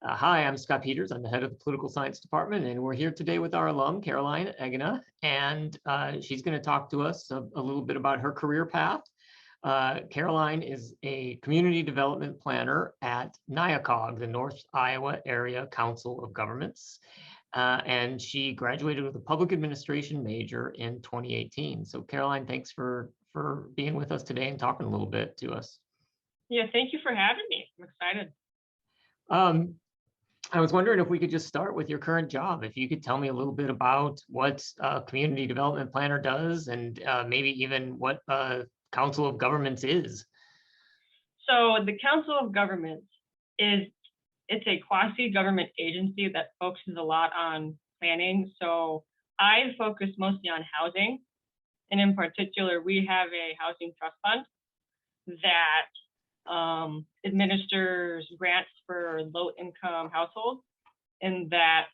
Hi, I'm Scott Peters. I'm the head of the political science department, and we're here today with our alum, Caraline Eggena, and she's going to talk to us a little bit about her career path. Caraline is a community development planner at NIACOG, the North Iowa Area Council of Governments, and she graduated with a public administration major in 2018. So Caraline, thanks for being with us today and talking a little bit to us. Yeah, thank you for having me. I'm excited. I was wondering if we could just start with your current job. If you could tell me a little bit about what a community development planner does, and maybe even what Council of Governments is. So the Council of Governments it's a quasi-government agency that focuses a lot on planning. So I focus mostly on housing. And in particular, we have a housing trust fund that administers grants for low-income households, and that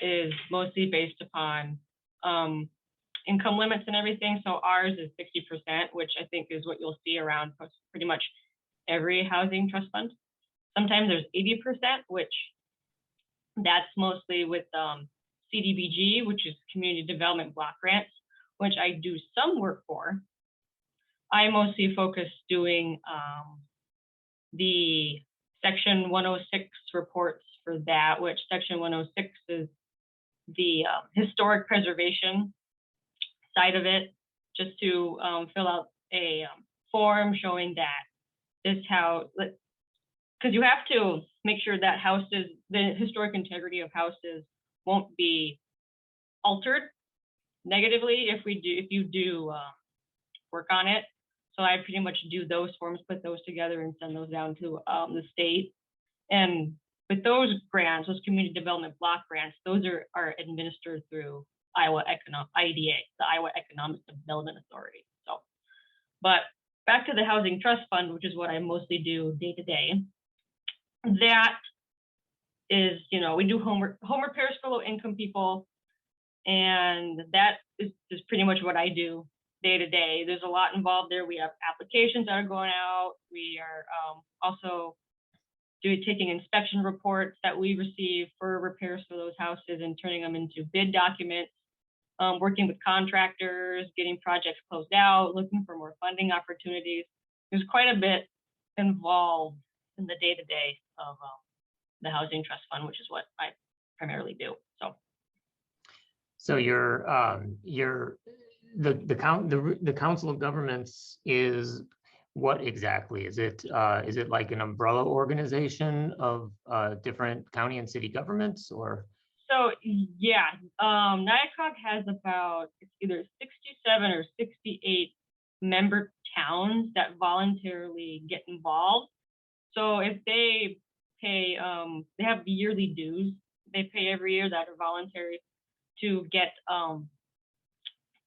is mostly based upon income limits and everything. So ours is 60%, which I think is what you'll see around pretty much every housing trust fund. Sometimes there's 80%, which that's mostly with CDBG, which is Community Development Block Grants, which I do some work for. I mostly focus doing the Section 106 reports for that, which Section 106 is the historic preservation side of it, just to fill out a form showing that this house, because you have to make sure that the historic integrity of houses won't be altered negatively if you do work on it. So I pretty much do those forms, put those together and send those down to the state. And with those grants, those community development block grants, those are administered through IDA, the Iowa Economic Development Authority. So, but back to the Housing Trust Fund, which is what I mostly do day to day. That is, we do home repairs for low income people. And that is pretty much what I do day to day. There's a lot involved there. We have applications that are going out. We are also taking inspection reports that we receive for repairs for those houses and turning them into bid documents, working with contractors, getting projects closed out, looking for more funding opportunities. There's quite a bit involved in the day-to-day of the Housing Trust Fund, which is what I primarily do. So the Council of Governments is what exactly? Is it like an umbrella organization of different county and city governments, or? So yeah, NIACOG has about, it's either 67 or 68 member towns that voluntarily get involved. So if they pay, they have the yearly dues they pay every year that are voluntary to get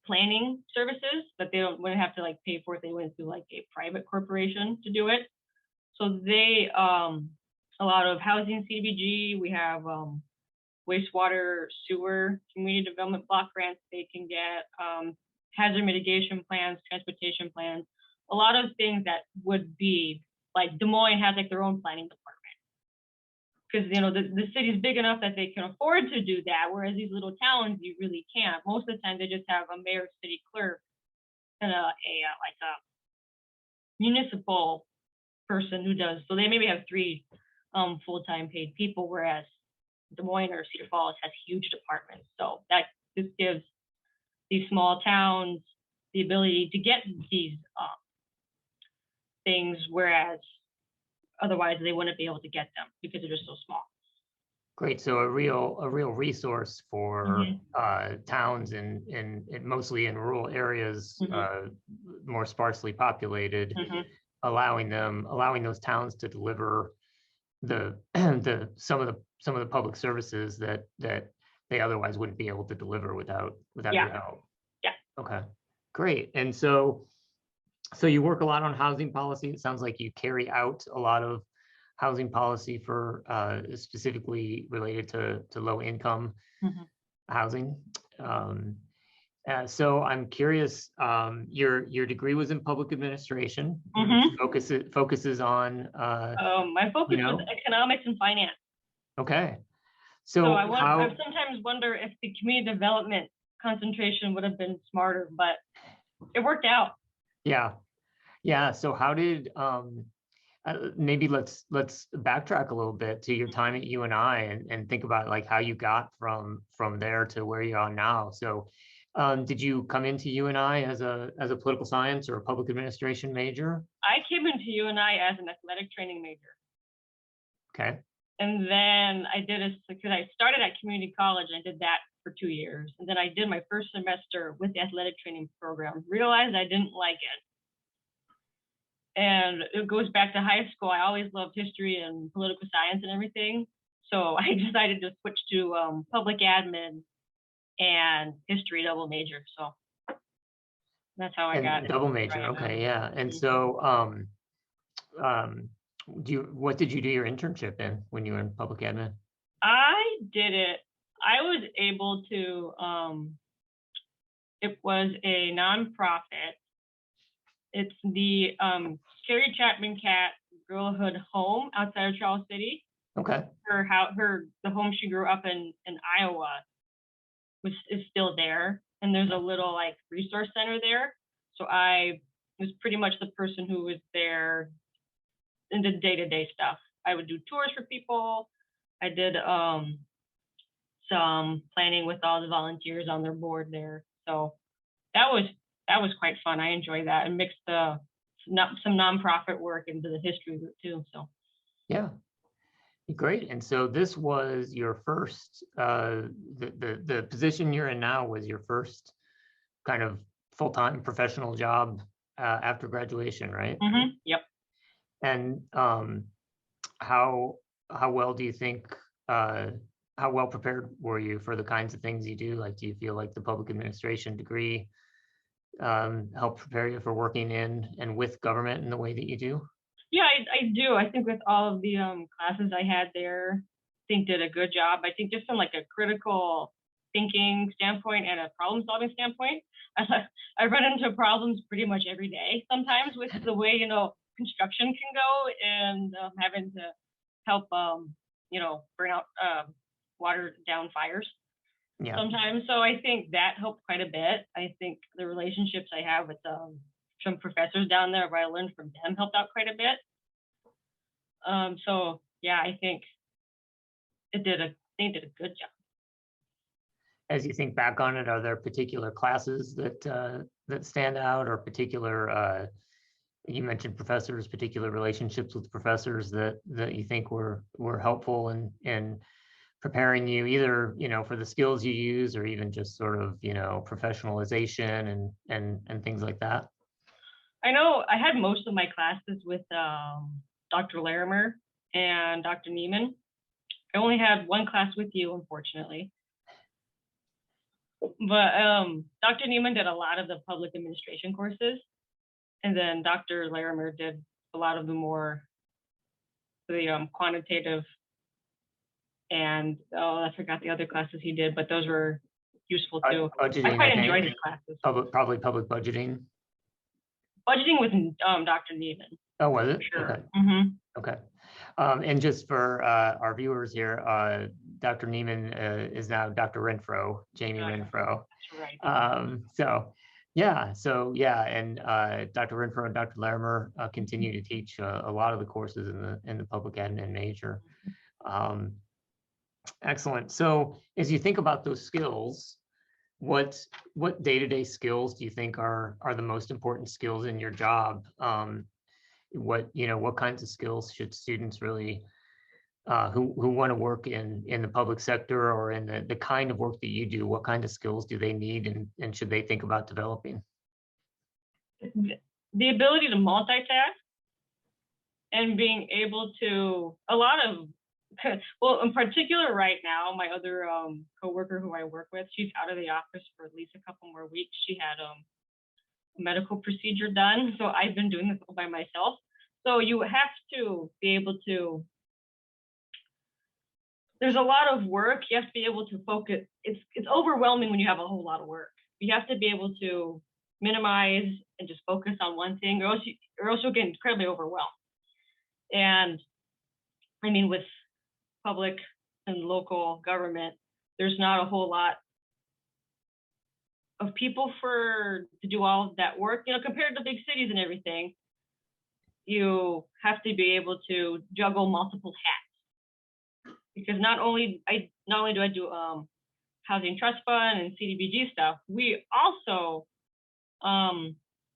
planning services, but they wouldn't have to pay for it. They went through a private corporation to do it. So they, a lot of housing CDBG, we have wastewater, sewer, community development block grants they can get, hazard mitigation plans, transportation plans, a lot of things that would be Des Moines has their own planning department. Because the city's big enough that they can afford to do that, whereas these little towns you really can't. Most of the time they just have a mayor, city clerk, and a municipal person who does. So they maybe have 3 full-time paid people, whereas Des Moines or Cedar Falls has huge departments. So that just gives these small towns the ability to get these things, whereas otherwise they wouldn't be able to get them because they're just so small. Great. So a real resource for towns in mostly in rural areas, more sparsely populated, allowing those towns to deliver some of the public services that they otherwise wouldn't be able to deliver without your help. Yeah. Okay. Great. And so you work a lot on housing policy. It sounds like you carry out a lot of housing policy for specifically related to low income housing. So I'm curious, your degree was in public administration. Focuses on my focus was economics and finance. Okay. So So I sometimes wonder if the community development concentration would have been smarter, but it worked out. yeah, yeah. So how did maybe let's backtrack a little bit to your time at UNI and think about like how you got from there to where you are now. So did you come into UNI as a political science or a public administration major? I came into UNI as an athletic training major. Okay. And then because I started at community college, and I did that for 2 years. And then I did my first semester with the athletic training program, realized I didn't like it. And it goes back to high school. I always loved history and political science and everything. So I decided to switch to public admin and history double major. So that's how I got And it. double major. Right. Okay, yeah. And so um what did you do your internship in when you were in public admin? I did it. I was able to, it was a nonprofit. It's the Carrie Chapman Cat Girlhood Home outside of Charles City. Okay. The home she grew up in Iowa is still there, and there's a little like resource center there. So I was pretty much the person who was there in the day-to-day stuff. I would do tours for people. I did some planning with all the volunteers on their board there. So that was quite fun. I enjoyed that and mixed some nonprofit work into the history route too. So Yeah. Great. And so this was your first, the position you're in now was your first kind of full-time professional job after graduation, right? Yep. And how well do you think, how well prepared were you for the kinds of things you do? Like, do you feel like the public administration degree helped prepare you for working in and with government in the way that you do? Yeah, I do. I think with all of the classes I had there, I think did a good job. I think just from like a critical thinking standpoint and a problem solving standpoint, I run into problems pretty much every day sometimes with the way, construction can go and having to help, burn out water down fires Yeah. sometimes. So I think that helped quite a bit. I think the relationships I have with some professors down there, what I learned from them helped out quite a bit. So yeah, I think they did a good job. As you think back on it, are there particular classes that stand out, or particular you mentioned professors, particular relationships with professors that you think were helpful in preparing you either, for the skills you use, or even just sort of, professionalization and things like that? I know I had most of my classes with Dr. Larimer and Dr. Neiman. I only had one class with you, unfortunately. But Dr. Neiman did a lot of the public administration courses, and then Dr. Larimer did a lot of the quantitative, and I forgot the other classes he did, but those were useful too. Budgeting, I quite enjoyed his classes. Probably public budgeting. Budgeting with Dr. Neiman. Oh, was it? Sure. Okay. Mm-hmm. Okay. And just for our viewers here, Dr. Neiman is now Dr. Renfro, Jamie Renfro. That's right. So and Dr. Renfro and Dr. Larimer continue to teach a lot of the courses in the public admin major. Excellent. So as you think about those skills, what day-to-day skills do you think are the most important skills in your job? What kinds of skills should students really who want to work in the public sector or in the kind of work that you do, what kind of skills do they need and should they think about developing? The ability to multitask and being able to, well, in particular right now, my other coworker who I work with, she's out of the office for at least a couple more weeks. She had a medical procedure done, so I've been doing this all by myself. So you have to be able to, there's a lot of work. You have to be able to focus. It's overwhelming when you have a whole lot of work. You have to be able to minimize and just focus on one thing, or else you'll get incredibly overwhelmed. And I mean, with public and local government, there's not a whole lot of people to do all of that work. Compared to big cities and everything, you have to be able to juggle multiple hats. Because not only do I do housing trust fund and CDBG stuff, we also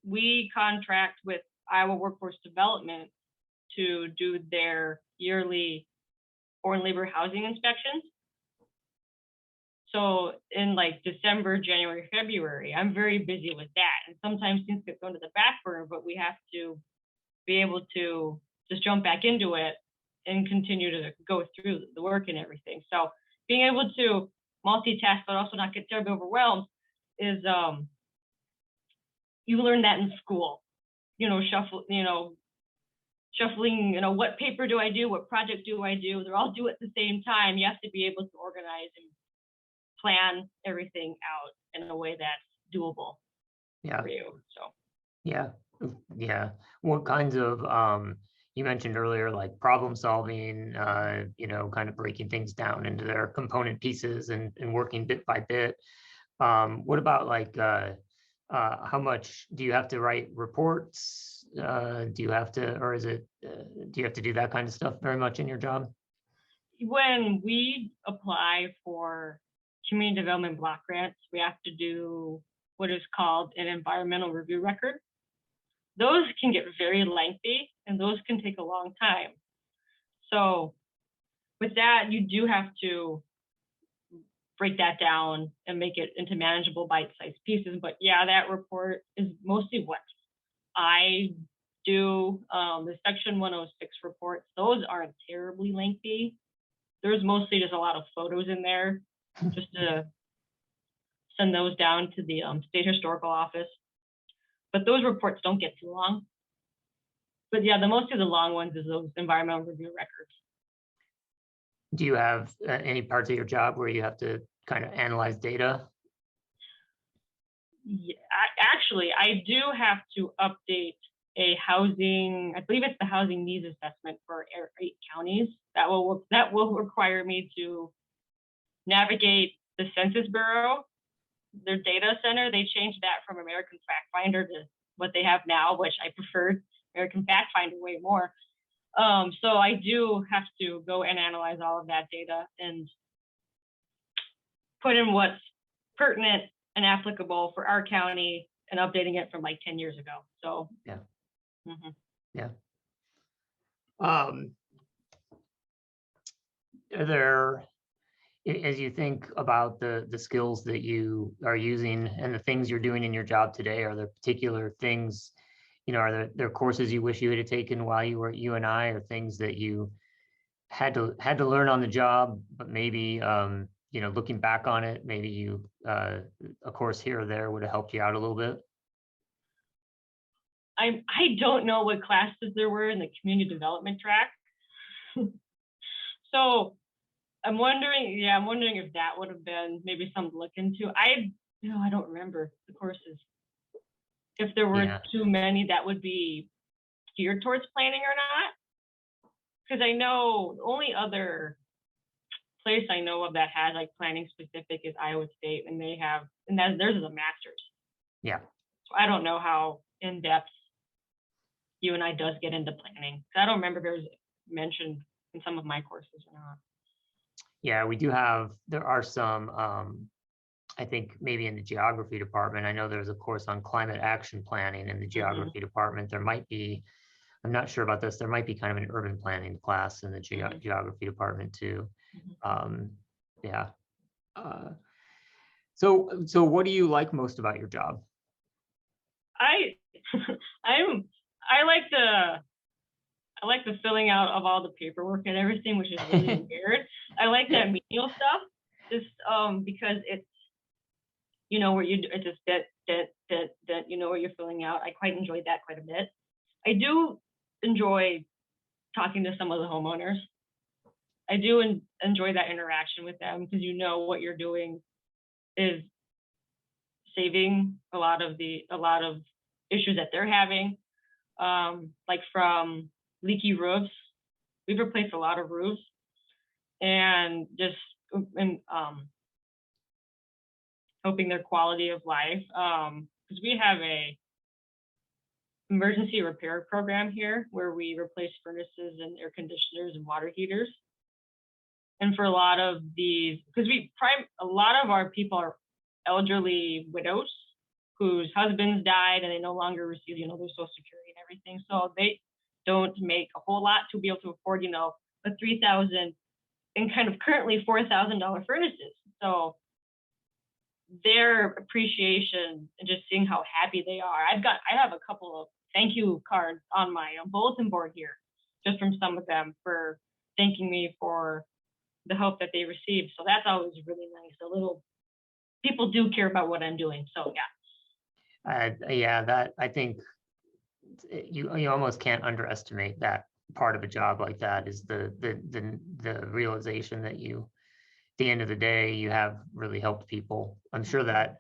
we contract with Iowa Workforce Development to do their yearly foreign labor housing inspections. So in like December, January, February, I'm very busy with that. And sometimes things get thrown to the back burner, but we have to be able to just jump back into it and continue to go through the work and everything. So being able to multitask, but also not get terribly overwhelmed is, you learn that in school, shuffling, what paper do I do? What project do I do? They're all due at the same time. You have to be able to organize and plan everything out in a way that's doable for you. So yeah. What kinds of you mentioned earlier, like problem solving, kind of breaking things down into their component pieces and working bit by bit. What about like how much do you have to write reports? Do you have to, or is it, do you have to do that kind of stuff very much in your job? When we apply for community development block grants, we have to do what is called an environmental review record. Those can get very lengthy and those can take a long time. So with that, you do have to break that down and make it into manageable bite-sized pieces. But yeah, that report is mostly what I do. The Section 106 reports, those aren't terribly lengthy. There's mostly just a lot of photos in there just to send those down to the state historical office. But those reports don't get too long. But yeah, most of the long ones is those environmental review records. Do you have any parts of your job where you have to kind of analyze data? Yeah, actually, I do have to update a housing, I believe it's the housing needs assessment for 8 counties. That will require me to navigate the Census Bureau, their data center. They changed that from American Fact Finder to what they have now, which I preferred American Fact Finder way more. So I do have to go and analyze all of that data and put in what's pertinent and applicable for our county and updating it from like 10 years ago. So yeah. Mm-hmm. Yeah. Are there, as you think about the skills that you are using and the things you're doing in your job today, are there particular things, are there courses you wish you had taken while you were at UNI, or things that you had to learn on the job, but maybe looking back on it, maybe you a course here or there would have helped you out a little bit? I don't know what classes there were in the community development track. So I'm wondering if that would have been maybe something to look into. I don't remember the courses. If there were too many that would be geared towards planning or not. Because I know the only other place I know of that has like planning specific is Iowa State, and theirs is a master's. Yeah. So I don't know how in depth UNI does get into planning. I don't remember if it was mentioned in some of my courses or not. Yeah, there are some, I think maybe in the geography department. I know there's a course on climate action planning in the geography department. There might be, I'm not sure about this, there might be kind of an urban planning class in the geography department too. Yeah. So what do you like most about your job? I like the filling out of all the paperwork and everything, which is really weird. I like that menial stuff, just because it's where it's just that where you're filling out. I quite enjoyed that quite a bit. I do enjoy talking to some of the homeowners. I do enjoy that interaction with them, because what you're doing is saving a lot of issues that they're having, like from leaky roofs. We've replaced a lot of roofs, and just and helping their quality of life. Because we have a emergency repair program here where we replace furnaces and air conditioners and water heaters. And for a lot of these, because a lot of our people are elderly widows whose husbands died and they no longer receive, their Social Security and everything. So they don't make a whole lot to be able to afford, a $3,000 and kind of currently $4,000 furnaces. So their appreciation and just seeing how happy they are. I have a couple of thank you cards on my bulletin board here, just from some of them for thanking me for the help that they received. So that's always really nice. People do care about what I'm doing. So yeah. That I think you almost can't underestimate that part of a job like that is the realization that at the end of the day, you have really helped people. I'm sure that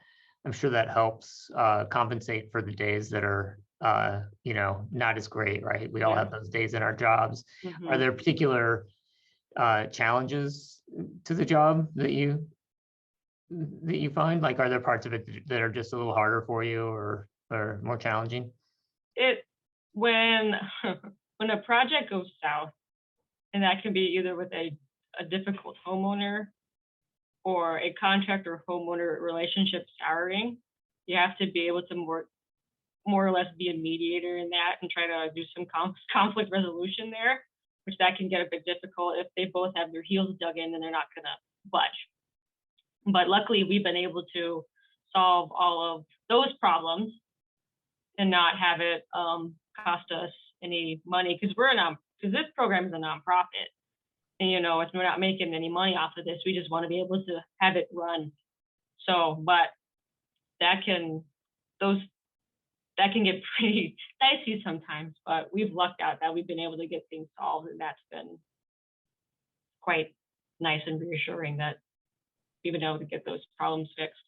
helps compensate for the days that are not as great, right? We all have those days in our jobs. Mm-hmm. Are there particular challenges to the job that you find? Like, are there parts of it that are just a little harder for you or more challenging? When a project goes south, and that can be either with a difficult homeowner or a contractor homeowner relationship souring, you have to be able to more or less be a mediator in that and try to do some conflict resolution there, which that can get a bit difficult if they both have their heels dug in and they're not going to budge. But luckily, we've been able to solve all of those problems and not have it cost us any money, because this program is a nonprofit, and we're not making any money off of this. We just want to be able to have it run. So, but that can get pretty dicey sometimes. But we've lucked out that we've been able to get things solved, and that's been quite nice and reassuring that we've been able to get those problems fixed.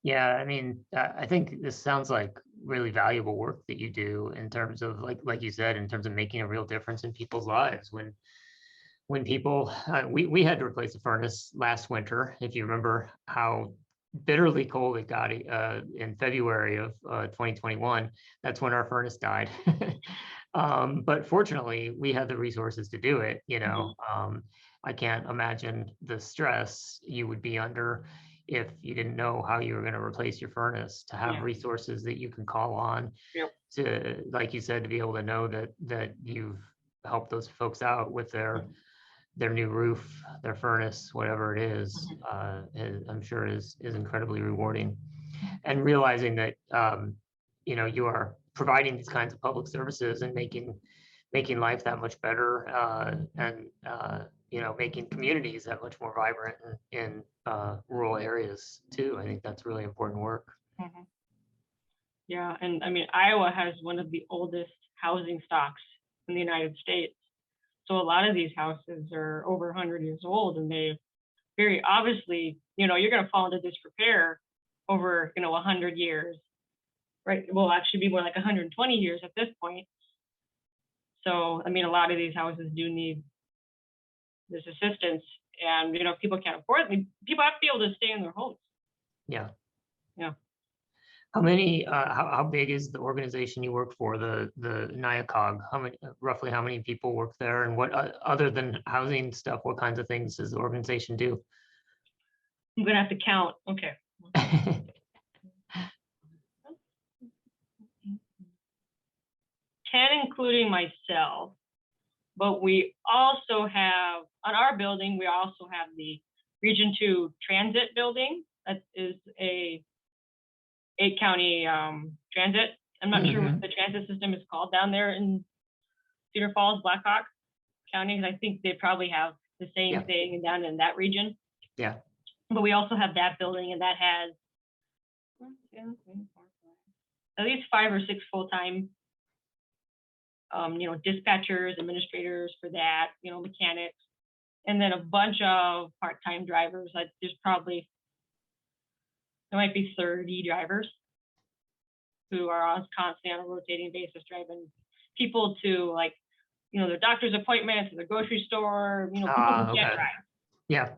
Yeah, I mean, I think this sounds like really valuable work that you do in terms of, like you said, in terms of making a real difference in people's lives. When people, we had to replace a furnace last winter, if you remember how bitterly cold it got in February of 2021. That's when our furnace died. But fortunately, we had the resources to do it. I can't imagine the stress you would be under if you didn't know how you were going to replace your furnace, to have resources that you can call on, to, like you said, to be able to know that you've helped those folks out with their new roof, their furnace, whatever it is, I'm sure is incredibly rewarding. And realizing that you are providing these kinds of public services and making life that much better, and making communities that much more vibrant in rural areas too. I think that's really important work. Mm-hmm. Yeah, and I mean, Iowa has one of the oldest housing stocks in the United States. So a lot of these houses are over 100 years old, and they very obviously, you're going to fall into disrepair over, 100 years, right? Well, actually be more like 120 years at this point. So, I mean, a lot of these houses do need this assistance, and, people can't afford it. People have to be able to stay in their homes. Yeah. Yeah. How many? How big is the organization you work for, the NIACOG? Roughly how many people work there, and what other than housing stuff? What kinds of things does the organization do? I'm gonna have to count. Okay. 10, including myself. But we also have, on our building, we also have the Region 2 Transit building. That is a 8-county transit. I'm not sure what the transit system is called down there in Cedar Falls, Blackhawk County, because I think they probably have the same thing down in that region. Yeah. But we also have that building, and that has 1, 2, 3, 4, 5, at least 5 or 6 full-time dispatchers, administrators for that, mechanics, and then a bunch of part-time drivers. There might be 30 drivers who are constantly on a rotating basis driving people to, like, their doctor's appointments, the grocery store, people who can't Okay. drive. Yeah.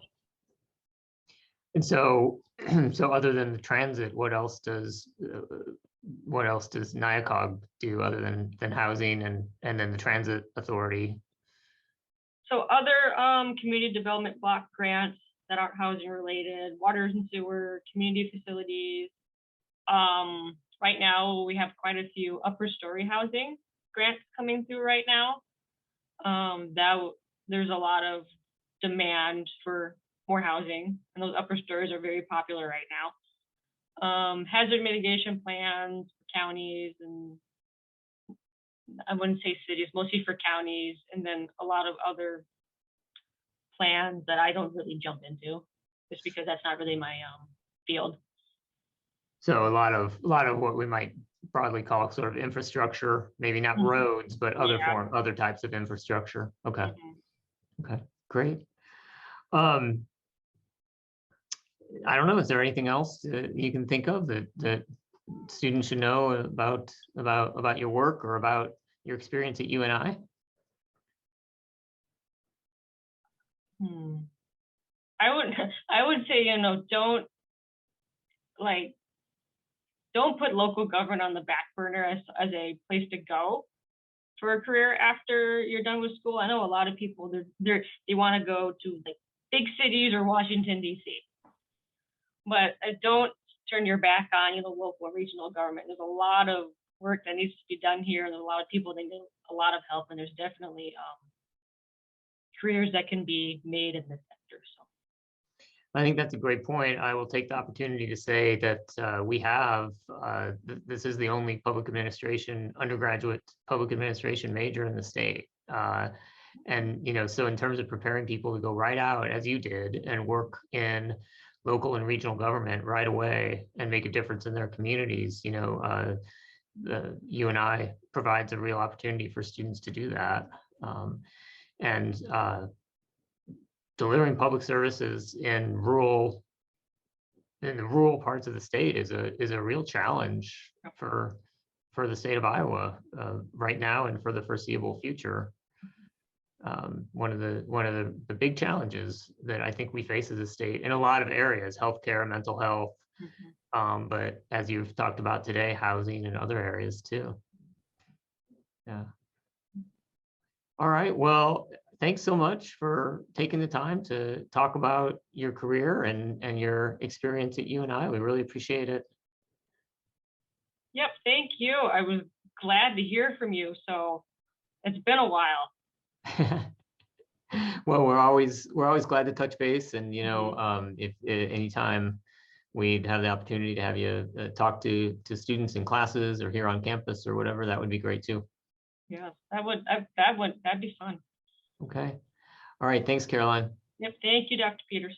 And so, so other than the transit, what else does NIACOG do other than housing and then the transit authority? So other community development block grants that aren't housing related, waters and sewer, community facilities. Right now we have quite a few upper story housing grants coming through right now. There's a lot of demand for more housing, and those upper stories are very popular right now. Hazard mitigation plans for counties, and I wouldn't say cities, mostly for counties, and then a lot of other plans that I don't really jump into, just because that's not really my field. So a lot of what we might broadly call sort of infrastructure, maybe not roads, but other types of infrastructure. Okay. Okay, great. I don't know, is there anything else you can think of that students should know about your work or about your experience at UNI? I would say, don't put local government on the back burner as a place to go for a career after you're done with school. I know a lot of people, they want to go to like big cities or Washington, D.C. But don't turn your back on local and regional government. There's a lot of work that needs to be done here. There's a lot of people that need a lot of help, and there's definitely careers that can be made in this sector. So I think that's a great point. I will take the opportunity to say that we have, this is the only public administration, undergraduate public administration major in the state. And, so in terms of preparing people to go right out, as you did, and work in local and regional government right away and make a difference in their communities, the UNI provides a real opportunity for students to do that. And delivering public services in the rural parts of the state is a real challenge for the state of Iowa right now and for the foreseeable future. One of the big challenges that I think we face as a state in a lot of areas, healthcare, mental health, but as you've talked about today, housing and other areas too. Yeah. All right. Well, thanks so much for taking the time to talk about your career and your experience at UNI. We really appreciate it. Yep, thank you. I was glad to hear from you. So it's been a while. Well, we're always glad to touch base, and if anytime we'd have the opportunity to have you talk to students in classes or here on campus or whatever, that would be great too. Yeah, that'd be fun. Okay. All right. Thanks, Caraline. Yep. Thank you, Dr. Peters.